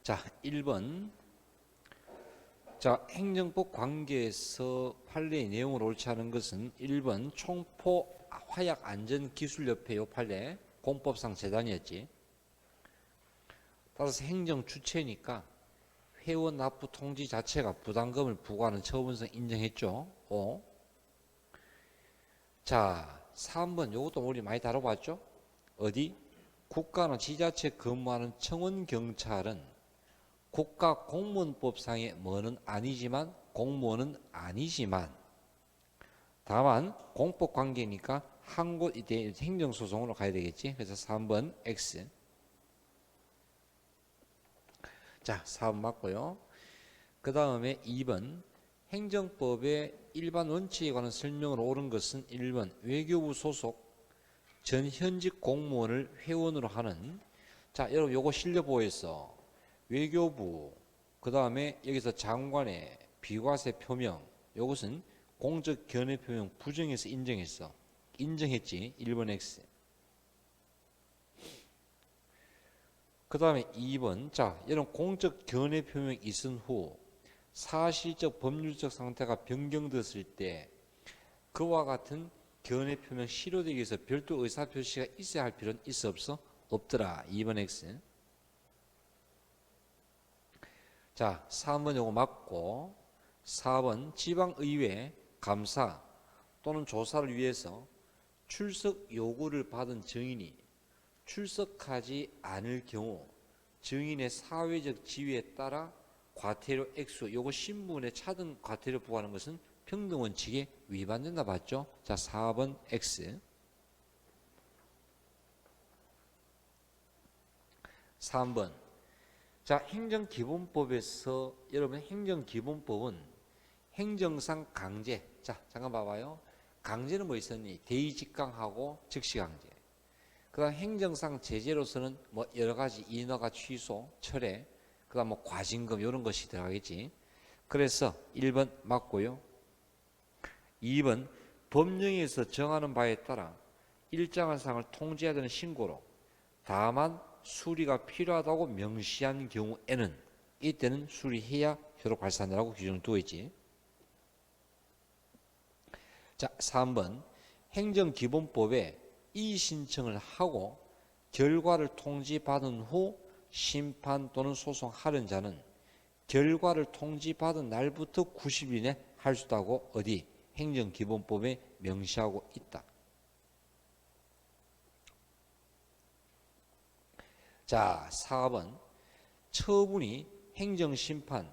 자, 1번. 자, 행정법 관계에서 판례의 내용을 옳지 않은 것은 1번 총포 화약안전기술협회 요 판례 공법상 재단이었지. 따라서 행정 주체니까 회원 납부 통지 자체가 부담금을 부과하는 처분성 인정했죠. 자, 3번 요것도 우리 많이 다뤄봤죠. 어디? 국가나 지자체 근무하는 청원경찰은 국가공무원법상의 뭐는 아니지만 공무원은 아니지만 다만 공법관계니까 한 곳 이때 행정소송으로 가야 되겠지. 그래서 3번 X. 자, 4번 맞고요. 그 다음에 2번 행정법의 일반 원칙에 관한 설명을 옳은 것은 1번 외교부 소속 전 현직 공무원을 회원으로 하는. 자, 여러분 요거 실려보였어. 외교부, 그 다음에 여기서 장관의 비과세 표명, 이것은 공적 견해 표명 부정해서 인정했어. 인정했지. 1번 X. 그 다음에 2번. 자, 여러분 공적 견해 표명이 있은 후 사실적 법률적 상태가 변경됐을 때 그와 같은 견해 표명 실효되기 위해서 별도 의사표시가 있어야 할 필요는 있어 없어? 없더라. 2번 X. 자, 3번 요거 맞고 4번 지방의회 감사 또는 조사를 위해서 출석 요구를 받은 증인이 출석하지 않을 경우 증인의 사회적 지위에 따라 과태료 액수 요거 신분에 차등 과태료 부과하는 것은 평등원칙에 위반된다 봤죠? 자, 4번 X. 3번. 자, 행정기본법에서 여러분 행정기본법은 행정상 강제. 자, 잠깐 봐봐요. 강제는 뭐 있었니? 대의직강하고 즉시강제. 그 다음 행정상 제재로서는 뭐 여러 가지 인허가 취소, 철회, 그 다음 뭐 과징금 이런 것이 들어가겠지. 그래서 1번 맞고요. 2번 법령에서 정하는 바에 따라 일정한 사항을 통지해야 되는 신고로 다만 수리가 필요하다고 명시한 경우에는 이때는 수리해야 효력 발산이라고 규정을 두어 있지. 자, 3번 행정기본법에 이의신청을 하고 결과를 통지받은 후 심판 또는 소송하는 자는 결과를 통지받은 날부터 90일 이내 할 수 있다고 어디? 행정기본법에 명시하고 있다. 자, 4번 처분이 행정심판,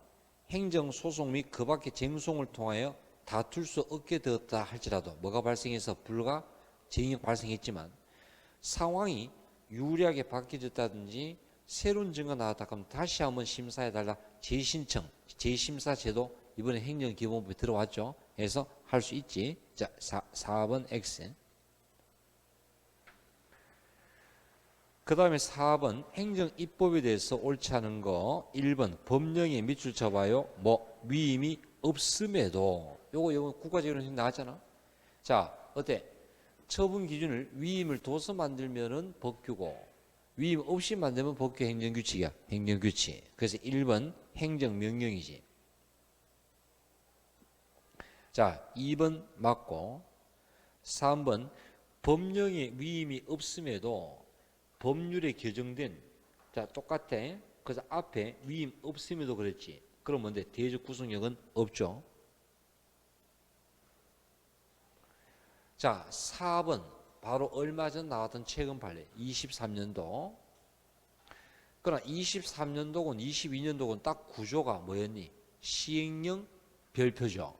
행정소송 및 그 밖의 쟁송을 통하여 다툴 수 없게 되었다 할지라도 뭐가 발생해서 불가 쟁의가 발생했지만 상황이 유리하게 바뀌어졌다든지 새로운 증거가 나왔다 그러면 다시 한번 심사해달라 재신청, 재심사 제도 이번에 행정기본법에 들어왔죠. 그래서 할 수 있지. 자, 4번 X. 그 다음에 4번 행정입법에 대해서 옳지 않은 거 1번 법령에 밑줄 쳐봐요. 뭐 위임이 없음에도 요거 국가적으로 나왔잖아. 자, 어때? 처분 기준을 위임을 둬서 만들면은 법규고 위임 없이 만들면 법규 행정규칙이야. 행정규칙. 그래서 1번 행정명령이지. 자, 2번 맞고 3번 법령에 위임이 없음에도 법률에 규정된. 자, 똑같아. 그래서 앞에 위임 없음에도 그랬지. 그럼 뭔데? 대적 구속력은 없죠. 자, 4번 바로 얼마 전 나왔던 최근 판례 23년도. 그러나 23년도건 22년도건 딱 구조가 뭐였니? 시행령 별표죠.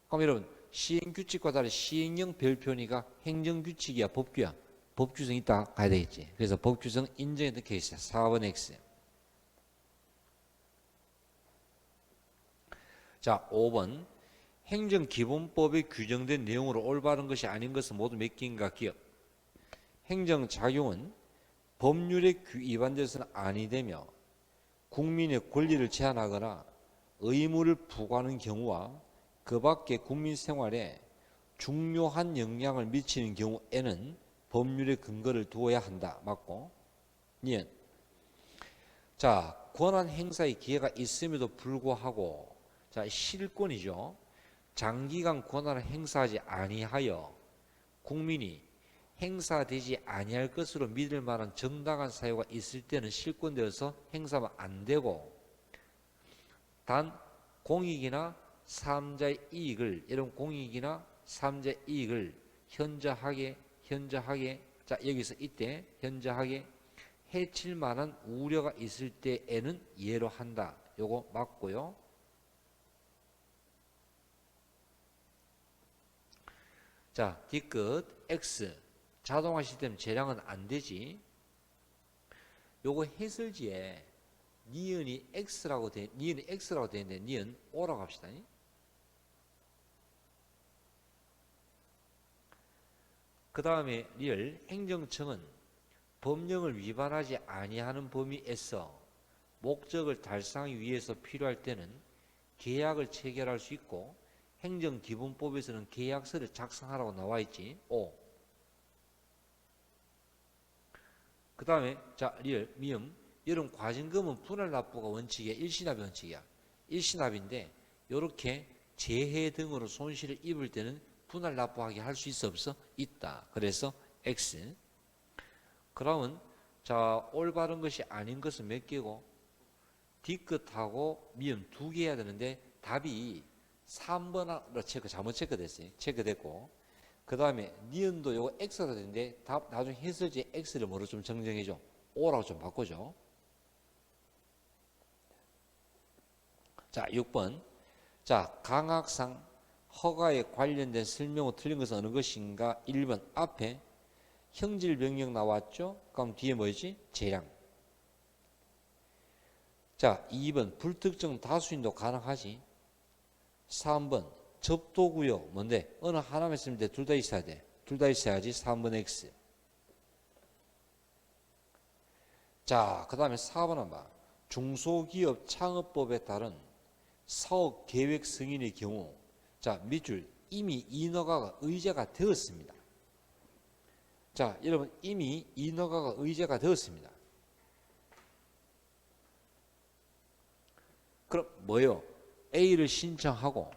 그럼 여러분 시행규칙과 다른 시행령 별표니까 행정규칙이야 법규야? 법규성 있다 가야 되겠지. 그래서 법규성 인정했던 케이스야. 4번 X. 자, 5번 행정기본법에 규정된 내용으로 올바른 것이 아닌 것은 모두 몇 개인가 기억. 행정작용은 법률에 위반돼서는 아니 되며 국민의 권리를 제한하거나 의무를 부과하는 경우와 그 밖에 국민 생활에 중요한 영향을 미치는 경우에는 법률의 근거를 두어야 한다. 맞고. 니은. 자, 권한 행사의 기회가 있음에도 불구하고 자, 실권이죠. 장기간 권한을 행사하지 아니하여 국민이 행사되지 아니할 것으로 믿을 만한 정당한 사유가 있을 때는 실권되어서 행사하면 안 되고, 단 공익이나 사업자의 이익을, 이런 공익이나 사업자의 이익을 현저하게 자, 여기서 이때 현저하게 해칠 만한 우려가 있을 때에는 예로 한다. 요거 맞고요. 자, 뒤끝 X 자동화 시스템 재량은 안 되지. 요거 해설지에 니은이 X라고 돼 있는데 니은 O라고 합시다. 그 다음에 리을 행정청은 법령을 위반하지 아니하는 범위에서 목적을 달성하기 위해서 필요할 때는 계약을 체결할 수 있고, 행정기본법에서는 계약서를 작성하라고 나와 있지. O. 그 다음에 자, 리을 미음 이런 과징금은 분할 납부가 원칙이야. 일시납이 원칙이야. 일시납인데 요렇게 재해 등으로 손실을 입을 때는 분할 납부하게 할 수 있어 없어? 있다. 그래서 X. 그러면 자, 올바른 것이 아닌 것은 몇 개고? 뒤끝하고 미음 두 개 해야 되는데 답이 3번으로 잘못 체크됐어요. 체크됐고, 그 다음에 니은도 요거 X가 되는데 답 나중에 해설지 X를 뭐로 좀 정정해줘. O라고 좀 바꿔줘. 자, 6번. 자, 강학상 허가에 관련된 설명으로 틀린 것은 어느 것인가? 1번 앞에 형질 명령 나왔죠? 그럼 뒤에 뭐지? 재량. 자, 2번 불특정 다수인도 가능하지. 3번 접도구역 뭔데? 어느 하나만 있으면 돼. 둘 다 있어야 돼. 둘 다 있어야지. 3번 X. 자, 그 다음에 4번은 봐. 중소기업 창업법에 따른 사업 계획 승인의 경우, 자, 밑줄 이미 인허가가 의제가 되었습니다. 자, 여러분 이미 인허가가 의제가 되었습니다. 그럼 뭐요? A를 신청하고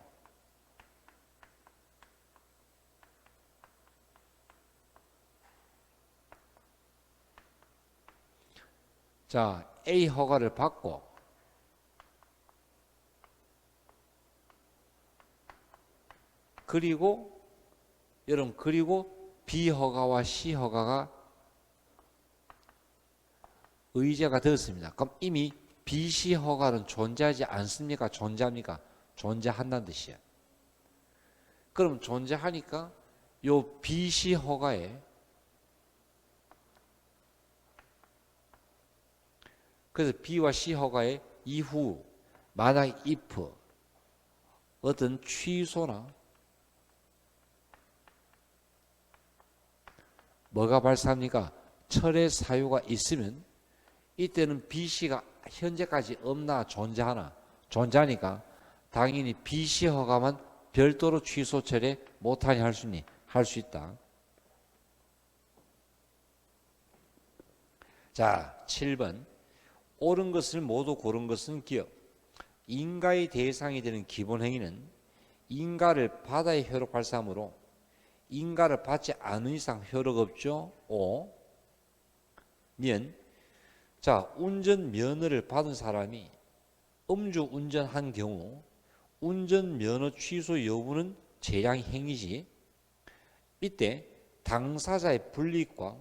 자, A 허가를 받고 그리고 여러분 B 허가와 C 허가가 의제가 되었습니다. 그럼 이미 B, C 허가는 존재하지 않습니까? 존재합니까? 존재한다는 뜻이야. 그럼 존재하니까 요 B, C 허가에 그래서 B와 C 허가에 이후 만약 if 어떤 취소나 뭐가 발생합니까? 철회 사유가 있으면 이때는 B, C가 현재까지 없나 존재하나? 존재하니까 당연히 B, C 허가만 별도로 취소 철회 못하니 할 수 있니? 할 수 있다. 자, 7번. 옳은 것을 모두 고른 것은 기업. 인가의 대상이 되는 기본 행위는 인가를 받아야 효력 발생하므로 인가를 받지 않은 이상 효력 없죠. 5. 면. 자, 운전면허를 받은 사람이 음주 운전한 경우 운전면허 취소 여부는 재량 행위지. 이때 당사자의 불이익과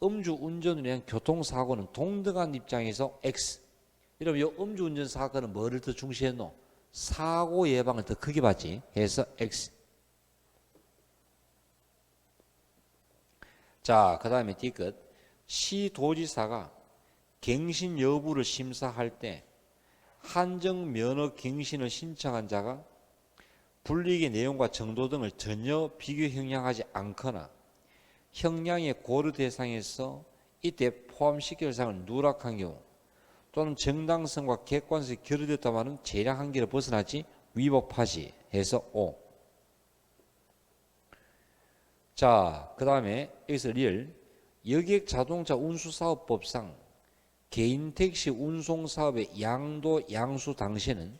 음주 운전으로 인한 교통사고는 동등한 입장에서 X. 여러분, 이 음주 운전 사고는 뭐를 더 중시했노? 사고 예방을 더 크게 받지. 해서 X. 자, 그 다음에 뒤끝. 시도지사가 갱신 여부를 심사할 때 한정 면허 갱신을 신청한 자가 불이익의 내용과 정도 등을 전혀 비교 형량하지 않거나 형량의 고려 대상에서 이때 포함시킬 사항을 누락한 경우 또는 정당성과 객관성이 결여됐다마는 재량 한계를 벗어나지 위법하지. 해서 O. 자, 그 다음에 여기서 리얼 여객 자동차 운수사업법상 개인 택시 운송 사업의 양도 양수 당시에는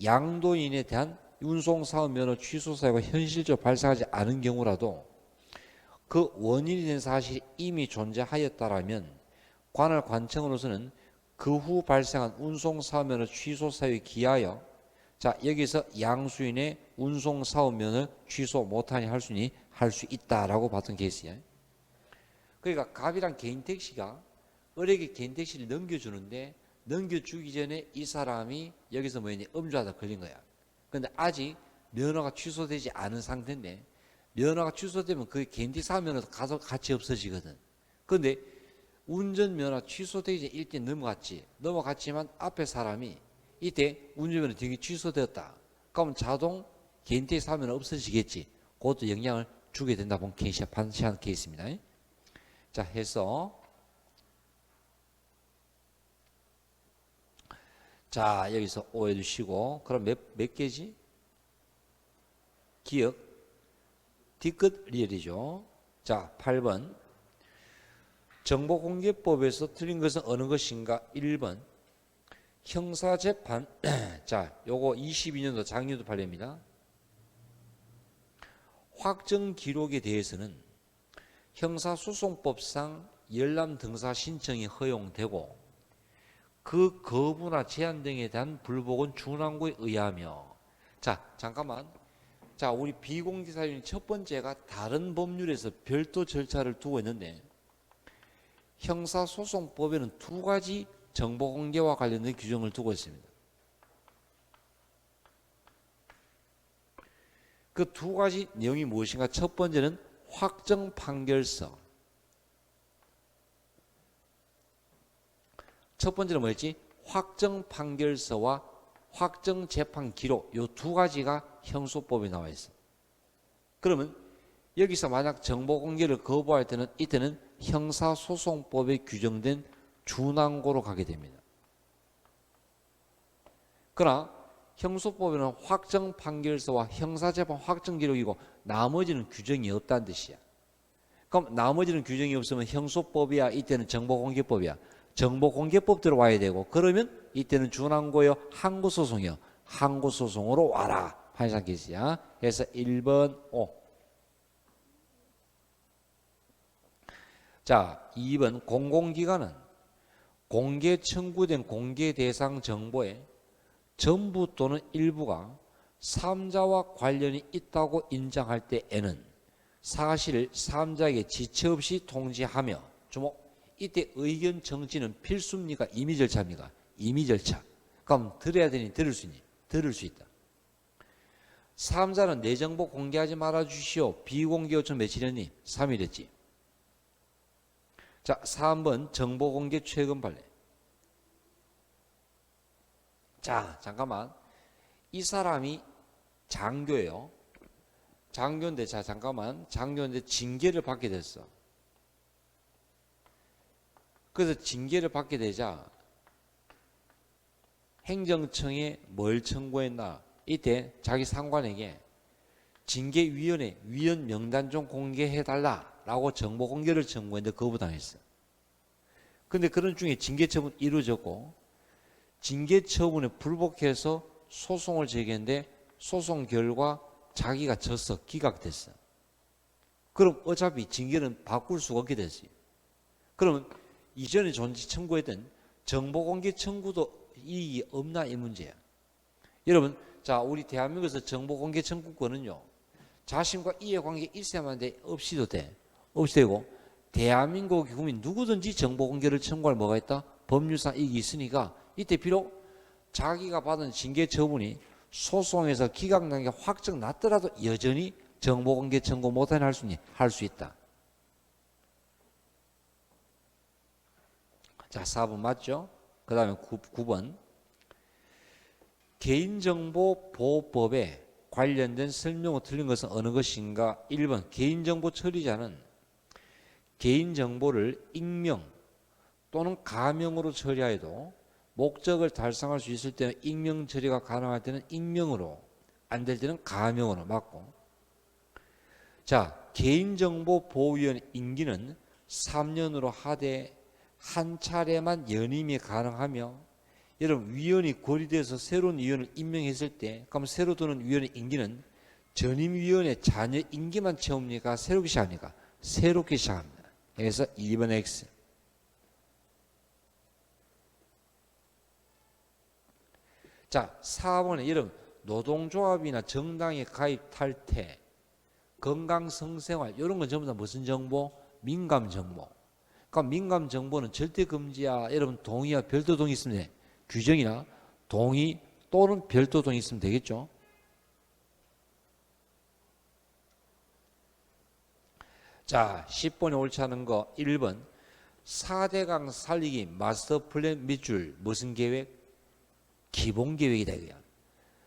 양도인에 대한 운송 사업 면허 취소 사유가 현실적으로 발생하지 않은 경우라도 그 원인이 된 사실이 이미 존재하였다라면 관할 관청으로서는 그 후 발생한 운송 사업 면허 취소 사유에 기하여 자 여기서 양수인의 운송 사업 면허 취소 못하니 할 수 있다라고 봤던 케이스야. 그러니까 갑이랑 개인 택시가 을에게 개인 택시를 넘겨주는데 넘겨주기 전에 이 사람이 여기서 뭐니 음주하다 걸린 거야. 근데 아직 면허가 취소되지 않은 상태인데 면허가 취소되면 그 개인 택시 면허도 같이 없어지거든. 근데 운전면허 취소되기 전에 일단 넘어갔지만 앞에 사람이 이때 운전면허 되게 취소되었다. 그럼 자동 개인 택시 면허 없어지겠지. 그것도 영향을 주게 된다 본 케이스야. 반시한 케이스입니다. 자 해서 자 여기서 오해 두시고 그럼 몇 개지? 기억 뒤끝 리얼이죠. 자 8번 정보공개법에서 틀린 것은 어느 것인가? 1번 형사재판 자 요거 22년도 작년도 판례입니다. 확정 기록에 대해서는 형사소송법상 열람 등사 신청이 허용되고 그 거부나 제한 등에 대한 불복은 준항고에 의하며 자 잠깐만 자 우리 비공개 사유인 첫 번째가 다른 법률에서 별도 절차를 두고 있는데 형사소송법에는 두 가지 정보공개와 관련된 규정을 두고 있습니다. 그 두 가지 내용이 무엇인가? 첫 번째는 확정 판결서. 첫 번째는 뭐였지? 확정 판결서와 확정 재판 기록 이 두 가지가 형소법에 나와 있어. 그러면 여기서 만약 정보 공개를 거부할 때는 이때는 형사소송법에 규정된 준항고로 가게 됩니다. 그러나 형소법에는 확정 판결서와 형사재판 확정 기록이고 나머지는 규정이 없다는 뜻이야. 그럼 나머지는 규정이 없으면 형소법이야 이때는 정보공개법이야. 정보공개법 들어와야 되고 그러면 이때는 준항고요 항고소송이요. 항고소송으로 와라. 판상 케이스야. 그래서 1번 5. 자 2번 공공기관은 공개 청구된 공개 대상 정보에 전부 또는 일부가 3자와 관련이 있다고 인정할 때에는 사실을 3자에게 지체 없이 통지하며 주목 이때 의견 정지는 필수입니까? 임의 절차입니까? 임의 절차. 그럼 들어야 되니 들을 수 있니? 들을 수 있다. 3자는 내 정보 공개하지 말아주시오. 비공개 요청 며칠이었니? 3일 했지. 자 3번 정보공개 최근 판례. 자 잠깐만 이 사람이 장교예요. 장교인데 자 잠깐만 장교인데 징계를 받게 됐어. 그래서 징계를 받게 되자 행정청에 뭘 청구했나? 이때 자기 상관에게 징계위원회 위원 명단 좀 공개해달라라고 정보 공개를 청구했는데 거부당했어. 근데 그런 중에 징계처분 이루어졌고 징계 처분에 불복해서 소송을 제기했는데 소송 결과 자기가 져서 기각됐어. 그럼 어차피 징계는 바꿀 수가 없게 됐어요. 그러면 이전에 청구했던 정보공개 청구도 이익이 없나 이 문제야. 여러분 자 우리 대한민국에서 정보공개 청구권은요 자신과 이해관계 있어야만 돼. 없이도 돼. 없이 되고 대한민국 국민 누구든지 정보공개를 청구할 뭐가 있다? 법률상 이익이 있으니까 이때 비록 자기가 받은 징계 처분이 소송에서 기각난 게 확정 났더라도 여전히 정보공개 청구 못하니 할 수 있다. 자 4번 맞죠? 그 다음에 9번 개인정보보호법에 관련된 설명으로 틀린 것은 어느 것인가? 1번 개인정보 처리자는 개인정보를 익명 또는 가명으로 처리하여도 목적을 달성할 수 있을 때는 익명 처리가 가능할 때는 익명으로 안 될 때는 가명으로 맞고 자 개인정보보호위원회 임기는 3년으로 하되 한 차례만 연임이 가능하며 여러분 위원이 고리돼서 새로운 위원을 임명했을 때 그럼 새로 드는 위원의 임기는 전임 위원의 자녀 임기만 채웁니까? 새롭게 시작합니까? 새롭게 시작합니다. 그래서 2번 X. 자, 4번에 이런 노동조합이나 정당에 가입 탈퇴, 건강 성생활 이런 건 전부 다 무슨 정보? 민감 정보. 그러니까 민감 정보는 절대 금지야. 여러분 동의와 별도 동의 있으면 돼. 규정이나 동의 또는 별도 동의 있으면 되겠죠. 자, 10번에 옳지 않은 거 1번 4대강 살리기 마스터 플랜 밑줄 무슨 계획? 기본 계획이다 이거야.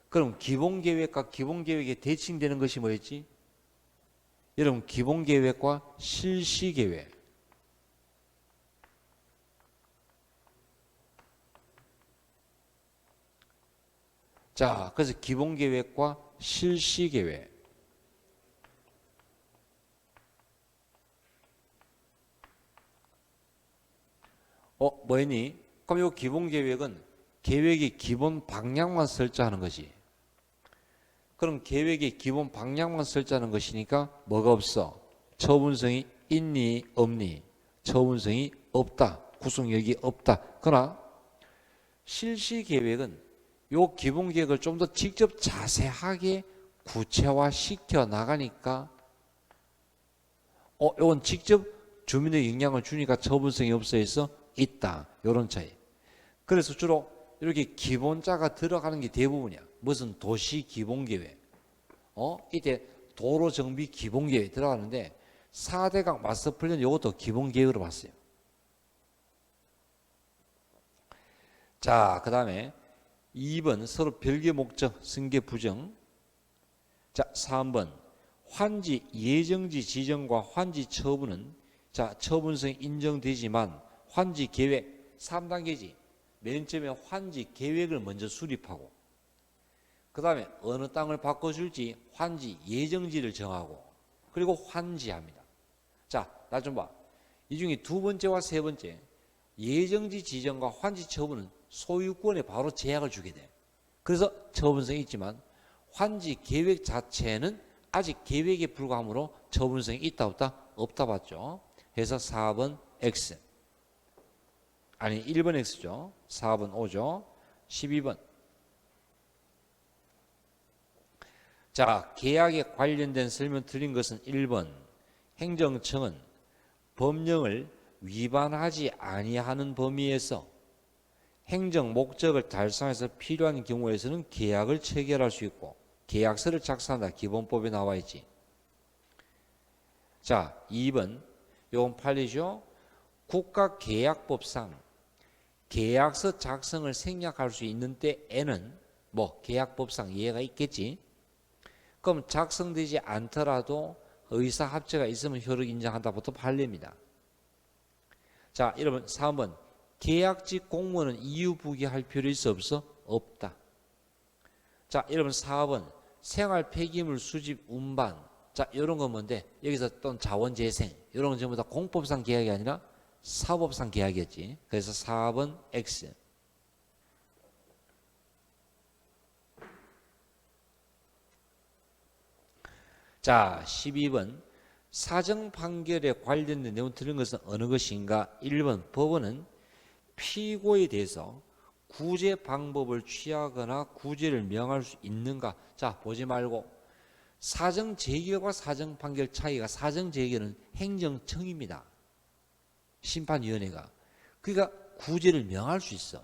그럼 기본 계획과 기본 계획에 대칭되는 것이 뭐였지? 여러분 기본 계획과 실시 계획. 자, 그래서 기본 계획과 실시 계획. 뭐니? 그럼 이 기본 계획은 계획의 기본 방향만 설정하는 것이. 그럼 계획의 기본 방향만 설정하는 것이니까 뭐가 없어? 처분성이 있니 없니? 처분성이 없다. 구속력이 없다. 그러나 실시 계획은 요 기본 계획을 좀 더 직접 자세하게 구체화시켜 나가니까 요건 직접 주민의 영향을 주니까 처분성이 없어서 있다. 요런 차이. 그래서 주로 이렇게 기본자가 들어가는 게 대부분이야. 무슨 도시 기본계획, 이때 도로 정비 기본계획 들어가는데 4대강 마스터 플랜 이것도 기본계획으로 봤어요. 자, 그 다음에 2번 서로 별개 목적 승계 부정. 자, 3번 환지 예정지 지정과 환지 처분은 자 처분성이 인정되지만 환지 계획 3단계지. 맨 처음에 환지 계획을 먼저 수립하고 그 다음에 어느 땅을 바꿔줄지 환지 예정지를 정하고 그리고 환지합니다. 자, 나 좀 봐. 이 중에 두 번째와 세 번째 예정지 지정과 환지 처분은 소유권에 바로 제약을 주게 돼. 그래서 처분성이 있지만 환지 계획 자체는 아직 계획에 불과하므로 처분성이 있다 없다? 없다 봤죠. 그래서 4번 X. 아니 1번 X죠. 4번 O죠. 12번. 자, 계약에 관련된 설명 드린 것은 1번. 행정청은 법령을 위반하지 아니하는 범위에서 행정 목적을 달성해서 필요한 경우에서는 계약을 체결할 수 있고 계약서를 작성한다. 기본법에 나와 있지. 자, 2번. 요건 판례죠. 국가계약법상 계약서 작성을 생략할 수 있는 때에는 뭐 계약법상 이해가 있겠지. 그럼 작성되지 않더라도 의사합체가 있으면 효력 인정한다부터 판례입니다. 자, 여러분 3번 계약직 공무원은 이유 부기할 필요 있어 없어? 없다. 자, 여러분 4번 생활 폐기물 수집 운반. 자, 이런 건 뭔데? 여기서 또 자원재생 이런 건 전부 다 공법상 계약이 아니라 사법상 계약이었지. 그래서 4번 X. 자, 12번 사정 판결에 관련된 내용 들은 것은 어느 것인가? 1번 법원은 피고에 대해서 구제 방법을 취하거나 구제를 명할 수 있는가? 자, 보지 말고 사정 재결과 사정 판결 차이가 사정 재결은 행정청입니다. 심판위원회가. 그러니까 구제를 명할 수 있어.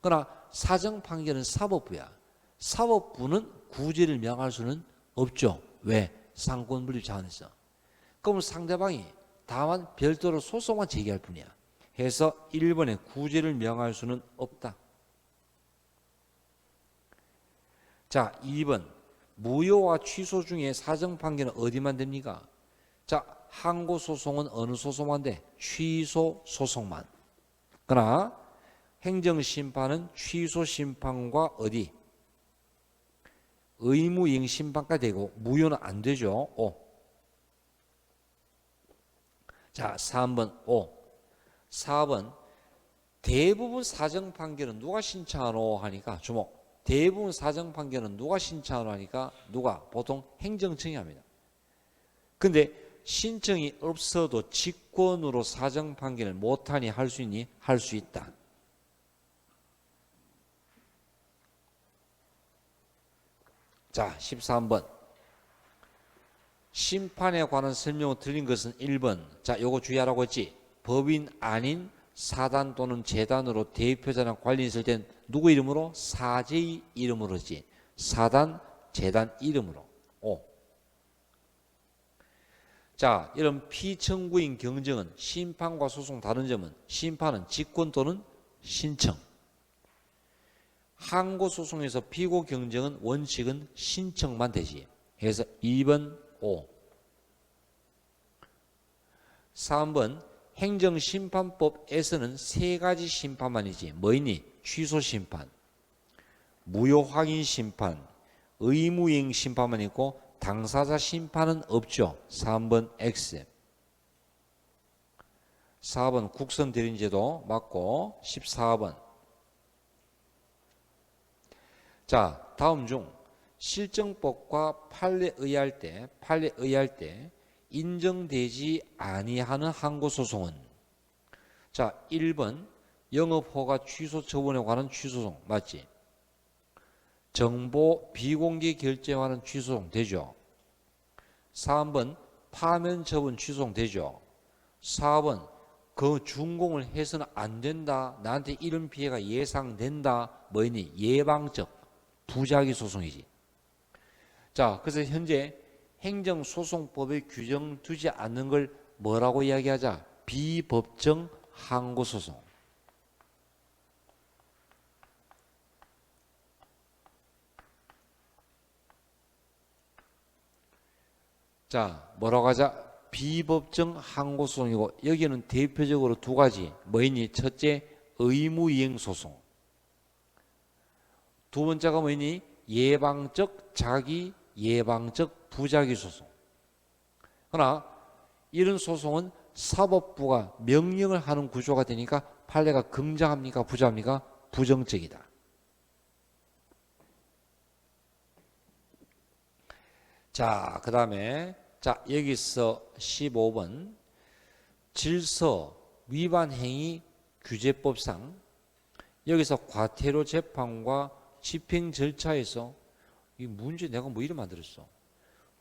그러나 사정 판결은 사법부야. 사법부는 구제를 명할 수는 없죠. 왜? 상권 분립 차원에서. 그럼 상대방이 다만 별도로 소송만 제기할 뿐이야. 해서 1번에 구제를 명할 수는 없다. 자, 2번 무효와 취소 중에 사정 판결은 어디만 됩니까? 자, 항고 소송은 어느 소송만 돼? 취소 소송만. 그러나 행정 심판은 취소 심판과 어디? 의무이행 심판까지 되고 무효는 안 되죠. 5. 자, 3번 5. 4번 대부분 사정 판결은 누가 신청하노 하니까 주목. 대부분 사정 판결은 누가 신청하노 하니까 누가? 보통 행정청이 합니다. 근데 신청이 없어도 직권으로 사정 판결을 못하니 할 수 있니? 할 수 있다. 자, 13번. 심판에 관한 설명을 드린 것은 1번. 자, 요거 주의하라고 했지. 법인 아닌 사단 또는 재단으로 대표자나 관리 있을 땐 누구 이름으로? 사제의 이름으로지. 사단, 재단 이름으로. 5. 자, 이런 피청구인 경정은 심판과 소송 다른 점은 심판은 직권 또는 신청. 항고소송에서 피고 경정은 원칙은 신청만 되지. 그래서 2번 5. 3번 행정심판법에서는 세 가지 심판만이지. 뭐이니? 취소심판, 무효확인심판, 의무이행 심판만 있고 당사자 심판은 없죠. 3번 X. 4번 국선대리인제도 맞고 14번. 자, 다음 중 실정법과 판례에 의할 때 인정되지 아니하는 항고소송은 자, 1번 영업허가 취소 처분에 관한 취소소송 맞지? 정보 비공개 결재와는 취소소송 되죠. 3번 파면 처분 취소소송 되죠. 4번 그 준공을 해서는 안 된다. 나한테 이런 피해가 예상된다. 뭐니? 예방적 부작위 소송이지. 자, 그래서 현재 행정소송법에 규정 두지 않는 걸 뭐라고 이야기하자? 비법정 항고소송. 자, 뭐라고 하자? 비법정 항고소송이고 여기는 대표적으로 두 가지. 뭐니? 첫째, 의무이행소송. 두 번째가 뭐니? 예방적 자기 예방적 부작위 소송. 그러나 이런 소송은 사법부가 명령을 하는 구조가 되니까 판례가 긍정합니까? 부정합니까? 부정적이다. 자, 그 다음에 자 여기서 15번 질서 위반 행위 규제법상 여기서 과태료 재판과 집행 절차에서 이 문제 내가 뭐 이름 만들었어.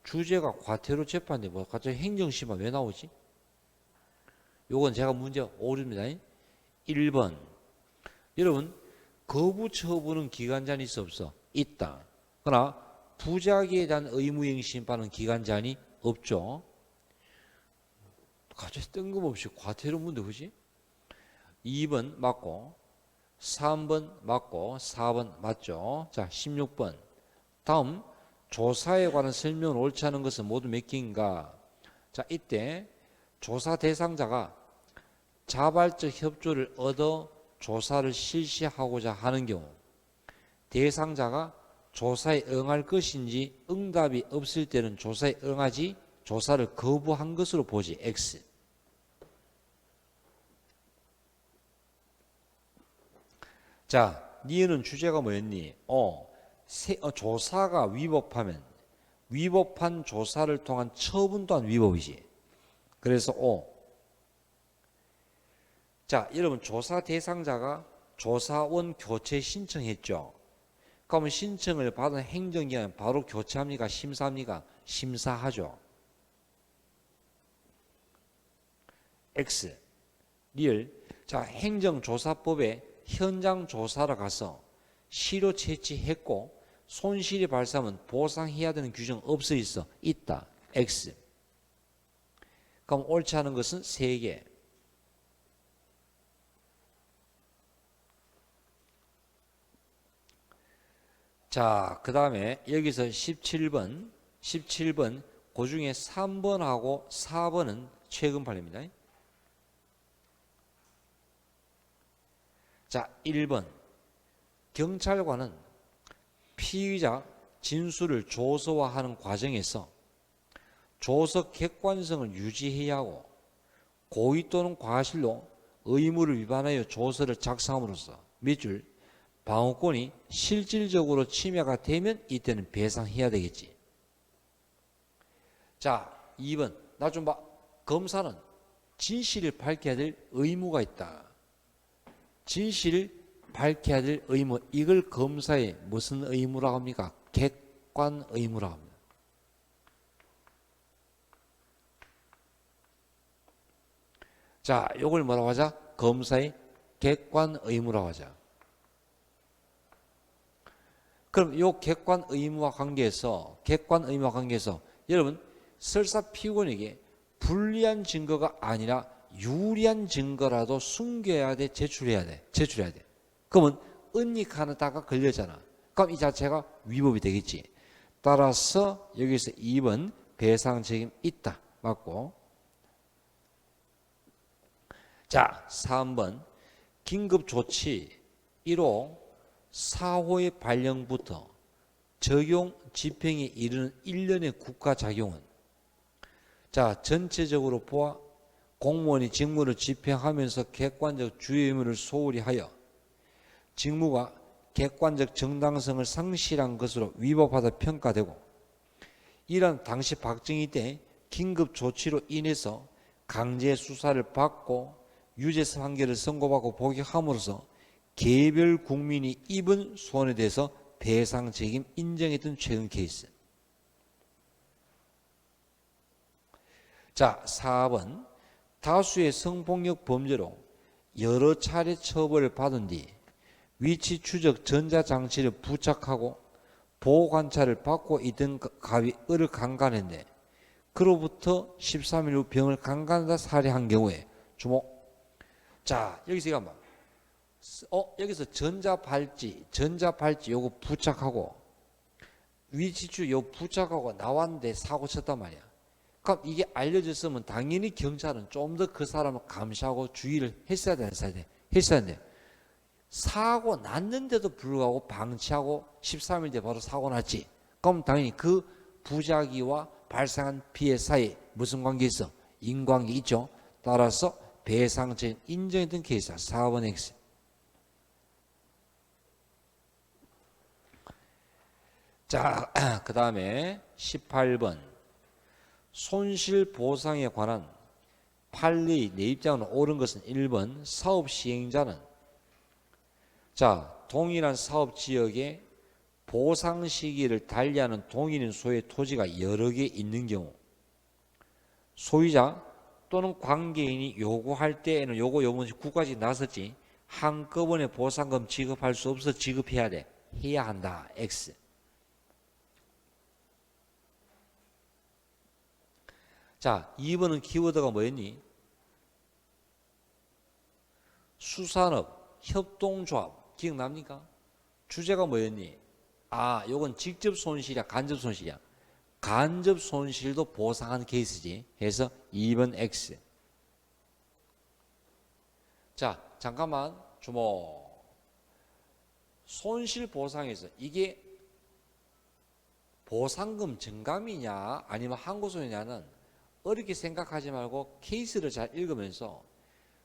주제가 과태료 재판인데 뭐 갑자기 행정심판 왜 나오지? 요건 제가 문제 오릅니다. 1번 여러분 거부 처분은 기간 제한이 있어 없어? 있다. 그러나 부작위에 대한 의무이행 심판은 기간 제한이 없죠. 갑자기 뜬금없이 과태료 문제 그지? 2번 맞고 3번 맞고 4번 맞죠. 자 16번 다음 조사에 관한 설명을 옳지 않은 것은 모두 몇 개인가? 자 이때 조사 대상자가 자발적 협조를 얻어 조사를 실시하고자 하는 경우 대상자가 조사에 응할 것인지 응답이 없을 때는 조사에 응하지 조사를 거부한 것으로 보지. X. 자, 니은 주제가 뭐였니? 조사가 위법하면 위법한 조사를 통한 처분 또한 위법이지. 그래서 자, 여러분 조사 대상자가 조사원 교체 신청했죠. 그러면 신청을 받은 행정기관 바로 교체합니까? 심사합니까? 심사하죠. X. 리얼. 자, 행정조사법에 현장 조사를 가서 시료 채취했고 손실이 발생하면 보상해야 되는 규정 없어 있어? 있다. X. 그럼 옳지 않은 것은 3개. 자, 그 다음에 여기서 17번 그 중에 3번하고 4번은 최근 판례입니다. 자, 1번 경찰관은 피의자 진술을 조서화하는 과정에서 조서 객관성을 유지해야 하고 고의 또는 과실로 의무를 위반하여 조서를 작성함으로써 밑줄 방어권이 실질적으로 침해가 되면 이때는 배상해야 되겠지. 자, 2번. 나 좀 봐. 검사는 진실을 밝혀야 될 의무가 있다. 진실을 밝혀야 될 의무. 이걸 검사의 무슨 의무라고 합니까? 객관 의무라고 합니다. 자, 이걸 뭐라고 하자? 검사의 객관 의무라고 하자. 그럼 이 객관 의무와 관계에서 여러분 설사 피고인에게 불리한 증거가 아니라 유리한 증거라도 숨겨야 돼, 제출해야 돼. 그러면 은닉하다가 걸려잖아. 그럼 이 자체가 위법이 되겠지. 따라서 여기서 2번 배상 책임 있다. 맞고. 자, 3번 긴급조치 1호 사호의 발령부터 적용 집행에 이르는 1년의 국가작용은 자, 전체적으로 보아 공무원이 직무를 집행하면서 객관적 주의 의무를 소홀히 하여 직무가 객관적 정당성을 상실한 것으로 위법하다 평가되고 이런 당시 박정희 때 긴급조치로 인해서 강제 수사를 받고 유죄 판결을 선고받고 복역함으로써 개별 국민이 입은 손에 대해서 배상 책임 인정했던 최근 케이스. 자, 4번 다수의 성폭력 범죄로 여러 차례 처벌을 받은 뒤 위치 추적 전자장치를 부착하고 보호관찰을 받고 있던 갑이 을을 강간했는데 그로부터 13일 후 병을 강간하다 살해한 경우에 주목. 자, 여기서 이거 한번 여기서 전자발찌 요거 부착하고 위치추 요 부착하고 나왔는데 사고 쳤단 말이야. 그럼 이게 알려졌으면 당연히 경찰은 좀 더 그 사람을 감시하고 주의를 했어야 돼. 사고 났는데도 불구하고 방치하고 13일 뒤에 바로 사고 났지. 그럼 당연히 그 부작위와 발생한 피해 사이에 무슨 관계 있어? 인관계 있죠. 따라서 배상책임 인정했던 케이스야. 4번 X. 자, 그 다음에 18번 손실보상에 관한 판례의 내 입장은 옳은 것은 1번 사업 시행자는 자, 동일한 사업 지역에 보상 시기를 달리하는 동일인 소유의 토지가 여러 개 있는 경우 소유자 또는 관계인이 요구할 때에는 요번 국가직 나섰지 한꺼번에 보상금 지급할 수 없어 지급해야 돼. 해야 한다. X. 자, 2번은 키워드가 뭐였니? 수산업, 협동조합 기억납니까? 주제가 뭐였니? 아, 요건 직접 손실이야, 간접 손실이야. 간접 손실도 보상하는 케이스지. 해서 2번 X. 자, 잠깐만 주목. 손실 보상에서 이게 보상금 증감이냐 아니면 항고소이냐는 어렵게 생각하지 말고 케이스를 잘 읽으면서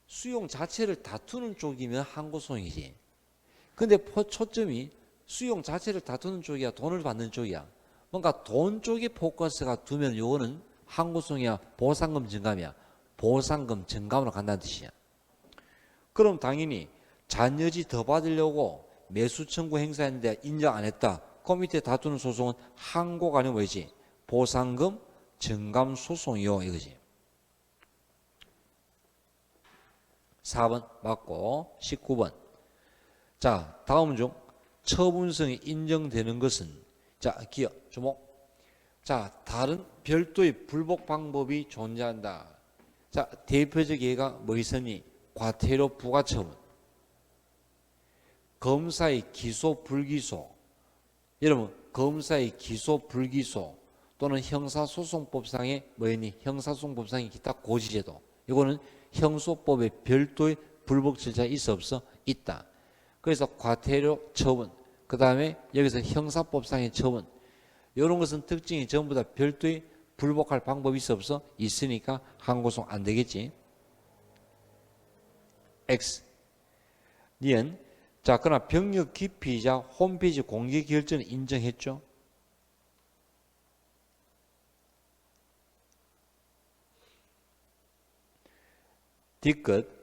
수용 자체를 다투는 쪽이면 항고소이지. 근데 초점이 수용 자체를 다투는 쪽이야, 돈을 받는 쪽이야. 뭔가 돈 쪽에 포커스가 두면 요거는 항고소이야, 보상금 증감이야. 보상금 증감으로 간다는 뜻이야. 그럼 당연히 잔여지 더 받으려고 매수 청구 행사했는데 인정 안 했다. 그 밑에 다투는 소송은 항고가 아니면 뭐지? 보상금 증감 소송이요, 이거지. 4번 맞고 19번. 자, 다음 중 처분성이 인정되는 것은 자, 기억, 주목. 자, 다른 별도의 불복 방법이 존재한다. 자, 대표적 예가 뭐 있었니? 과태료 부과처분, 검사의 기소 불기소. 여러분, 검사의 기소 불기소 또는 형사소송법상의 뭐였니? 형사소송법상의 기타 고지제도. 이거는 형소법에 별도의 불복 절차가 있어 없어? 있다. 그래서 과태료 처분, 그 다음에 여기서 형사법상의 처분, 이런 것은 특징이 전부 다 별도의 불복할 방법이 있어 없어? 있으니까 항고소송 안 되겠지. X. 니은. 자, 그러나 병력 기피자 홈페이지 공개 결정을 인정했죠. D끝.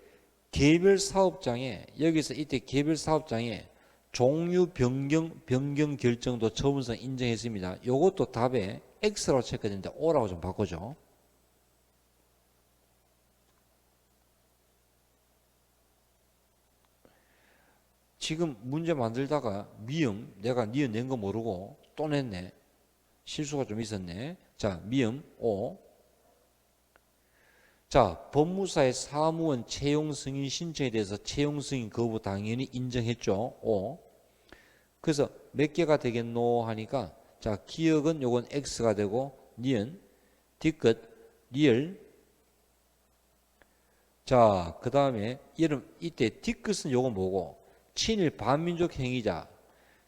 개별 사업장에, 여기서 이때 개별 사업장에 종류 변경 결정도 처분서 인정했습니다. 요것도 답에 X라고 체크했는데 O라고 좀 바꿔줘. 지금 문제 만들다가 미음, 내가 니은 낸 거 모르고 또 냈네. 실수가 좀 있었네. 자, 미음 O. 자, 법무사의 사무원 채용 승인 신청에 대해서 채용 승인 거부 당연히 인정했죠. O. 그래서 몇 개가 되겠노 하니까, 자, 기억은 요건 X가 되고, 니은, 뒤끝, 리을. 자, 그 다음에 이때 뒤끝은 요건 뭐고, 친일 반민족 행위자,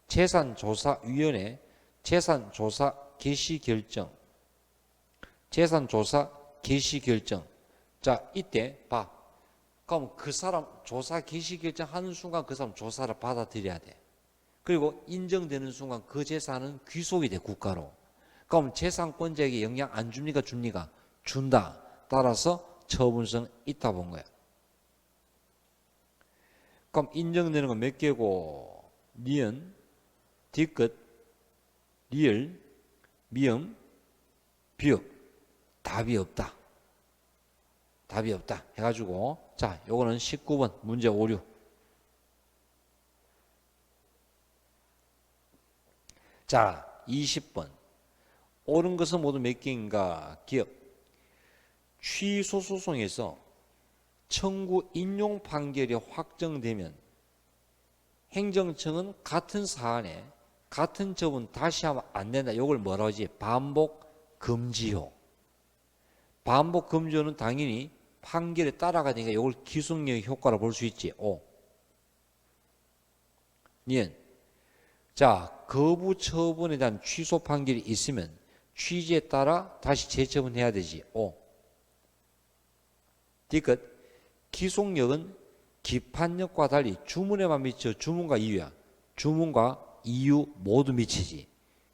재산조사위원회, 재산조사 개시 결정, 재산조사 개시 결정. 자, 이때 봐. 그럼 그 사람 조사 개시 결정하는 순간 그 사람 조사를 받아들여야 돼. 그리고 인정되는 순간 그 재산은 귀속이 돼, 국가로. 그럼 재산권자에게 영향 안 줍니까? 줍니까? 준다. 따라서 처분성 있다 본 거야. 그럼 인정되는 건 몇 개고? 니은, 뒤끝, 리을, 미음, 비읍. 답이 없다. 답이 없다 해가지고, 자, 요거는 19번 문제 오류. 자, 20번. 옳은 것은 모두 몇 개인가? 기억. 취소 소송에서 청구 인용 판결이 확정되면 행정청은 같은 사안에 같은 처분 다시 하면 안 된다. 이걸 뭐라고 하지? 반복 금지효. 반복 금지효는 당연히 판결에 따라가니까 이걸 기속력 효과로 볼 수 있지. O. 니은. 자, 거부 처분에 대한 취소 판결이 있으면 취지에 따라 다시 재처분해야 되지. O. 뒤끝. 기속력은 기판력과 달리 주문에만 미쳐. 주문과 이유야. 주문과 이유 모두 미치지.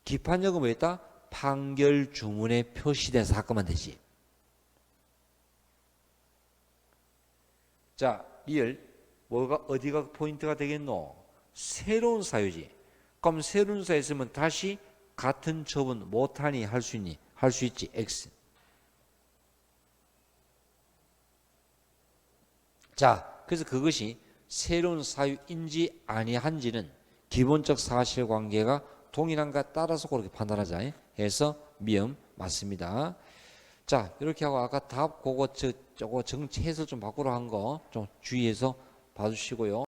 기판력은 뭐였다? 판결 주문에 표시된 사건만 되지. 자, 리얼. 뭐가 어디가 포인트가 되겠노? 새로운 사유지. 그럼 새로운 사유 있으면 다시 같은 처분 못하니 할 수 있니? 할 수 있지. X. 자, 그래서 그것이 새로운 사유인지 아니한지는 기본적 사실관계가 동일한가 따라서 그렇게 판단하자. 해서 미음 맞습니다. 자, 이렇게 하고 아까 답 그거 저거 정체해서 좀 바꾸러 한 거 좀 주의해서 봐주시고요.